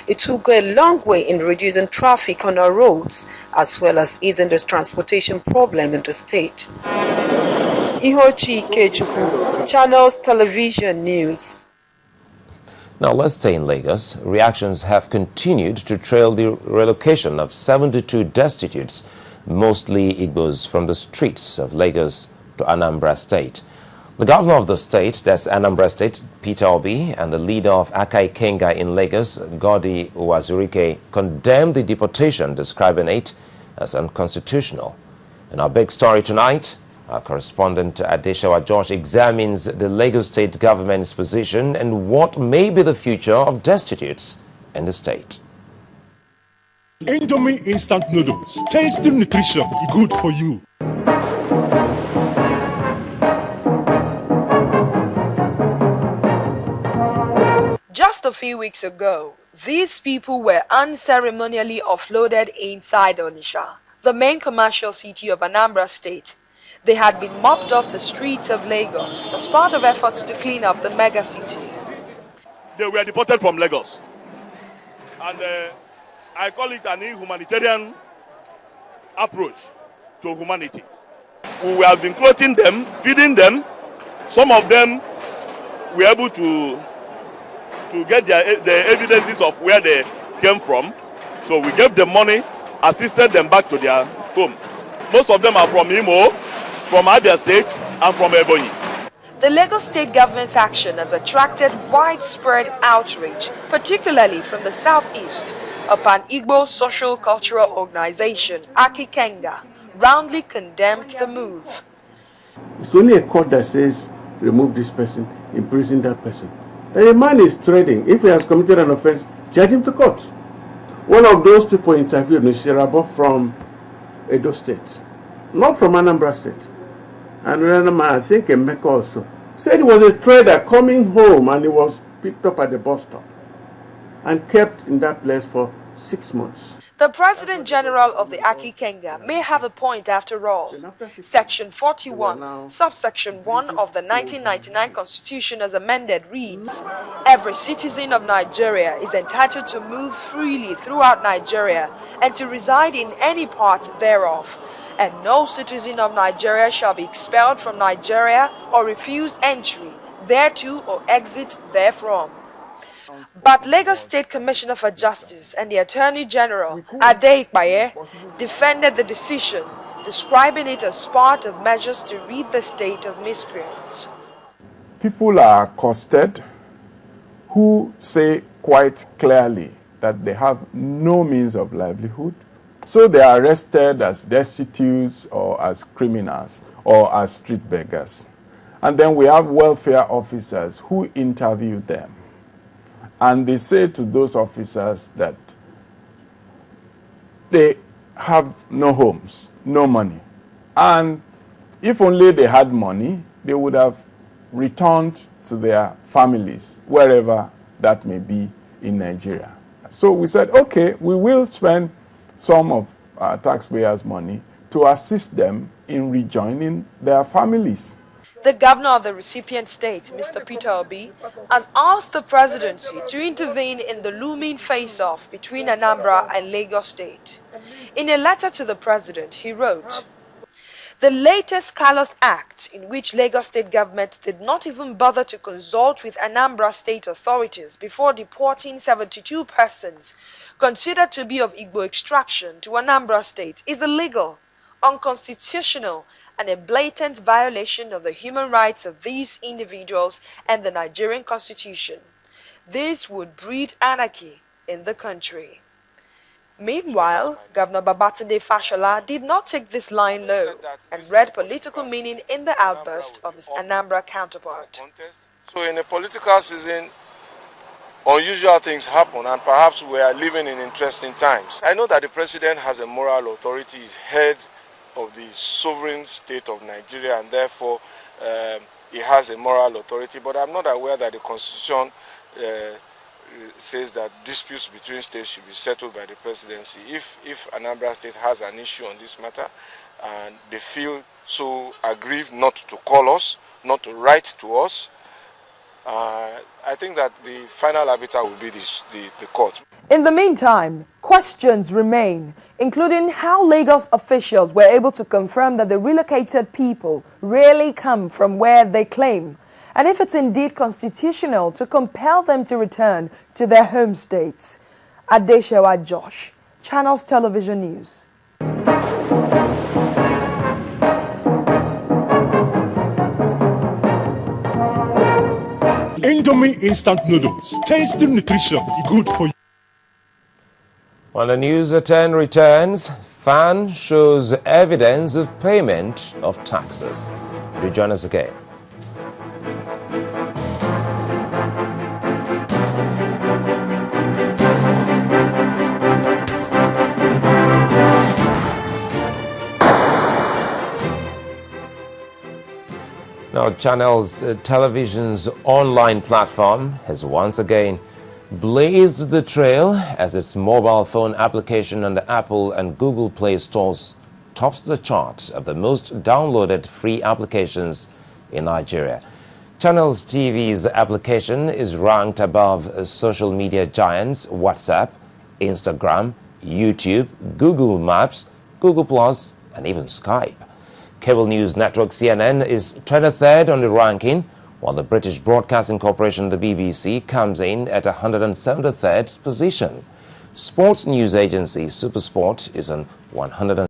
It will go a long way in reducing traffic on our roads, as well as easing the transportation problem in the state. Ihochi Ikechukwu, Channels Television News. Now let's stay in Lagos. Reactions have continued to trail the relocation of 72 destitutes, mostly Igbos, from the streets of Lagos to Anambra State. The governor of the state, that's Anambra State, Peter Obi, and the leader of Aka Ikenga in Lagos, Godi Uwazurike, condemned the deportation, describing it as unconstitutional. In our big story tonight, our correspondent Adeshawa George examines the Lagos state government's position and what may be the future of destitutes in the state. Indomie instant noodles, tasty nutrition, good for you. Just a few weeks ago, these people were unceremonially offloaded inside Onitsha, the main commercial city of Anambra State. They had been mopped off the streets of Lagos as part of efforts to clean up the mega city. They were deported from Lagos. And I call it an humanitarian approach to humanity. We have been clothing them, feeding them. Some of them were able to get the evidences of where they came from. So we gave them money, assisted them back to their home. Most of them are from Imo, from Abia State, and from Ebonyi. The Lagos state government's action has attracted widespread outrage, particularly from the southeast, upon Igbo social cultural organization, Aka Ikenga, roundly condemned the move. It's only a court that says, remove this person, imprison that person. The man is trading. If he has committed an offense, charge him to court. One of those people interviewed Mr. Rabo from Edo State, not from Anambra State. And another man, I think Emeka also, said he was a trader coming home and he was picked up at the bus stop and kept in that place for 6 months. The President General of the Aka Ikenga may have a point after all. Section 41, subsection 1 of the 1999 Constitution as amended reads, every citizen of Nigeria is entitled to move freely throughout Nigeria and to reside in any part thereof, and no citizen of Nigeria shall be expelled from Nigeria or refused entry thereto or exit therefrom. But Lagos State Commissioner for Justice and the Attorney General, Ade Ikpaye, defended the decision, describing it as part of measures to rid the state of miscreants. People are accosted who say quite clearly that they have no means of livelihood. So they are arrested as destitutes or as criminals or as street beggars. And then we have welfare officers who interview them. And they say to those officers that they have no homes, no money. And if only they had money, they would have returned to their families, wherever that may be in Nigeria. So we said, okay, we will spend some of our taxpayers' money to assist them in rejoining their families. The governor of the recipient state, Mr. Peter Obi, has asked the presidency to intervene in the looming face-off between Anambra and Lagos State. In a letter to the president, he wrote, the latest callous act in which Lagos State government did not even bother to consult with Anambra State authorities before deporting 72 persons considered to be of Igbo extraction to Anambra State is illegal, unconstitutional, and a blatant violation of the human rights of these individuals and the Nigerian Constitution. This would breed anarchy in the country. Meanwhile, Governor Babatunde Fashola did not take this line low and read political meaning in the outburst of his Anambra counterpart. So in a political season, unusual things happen, and perhaps we are living in interesting times. I know that the president has a moral authority, he's head of the sovereign state of Nigeria, and therefore he has a moral authority, but I'm not aware that the Constitution says that disputes between states should be settled by the presidency. If Anambra State has an issue on this matter and they feel so aggrieved not to call us, not to write to us, I think that the final arbiter will be the court. In the meantime, questions remain, including how Lagos officials were able to confirm that the relocated people really come from where they claim, and if it's indeed constitutional to compel them to return to their home states. Adeshewa Josh, Channels Television News. Indomie instant noodles. Tasty nutrition. Good for you. On the News at 10 returns, FAN shows evidence of payment of taxes. Do join us again. Now, Channels Television's online platform has once again blazed the trail as its mobile phone application on the Apple and Google Play stores tops the chart of the most downloaded free applications in Nigeria. Channels TV's application is ranked above social media giants WhatsApp, Instagram, YouTube, Google Maps, Google+, and even Skype. Cable news network CNN is 23rd on the ranking, while the British Broadcasting Corporation, the BBC, comes in at 173rd position. Sports news agency SuperSport is on 100.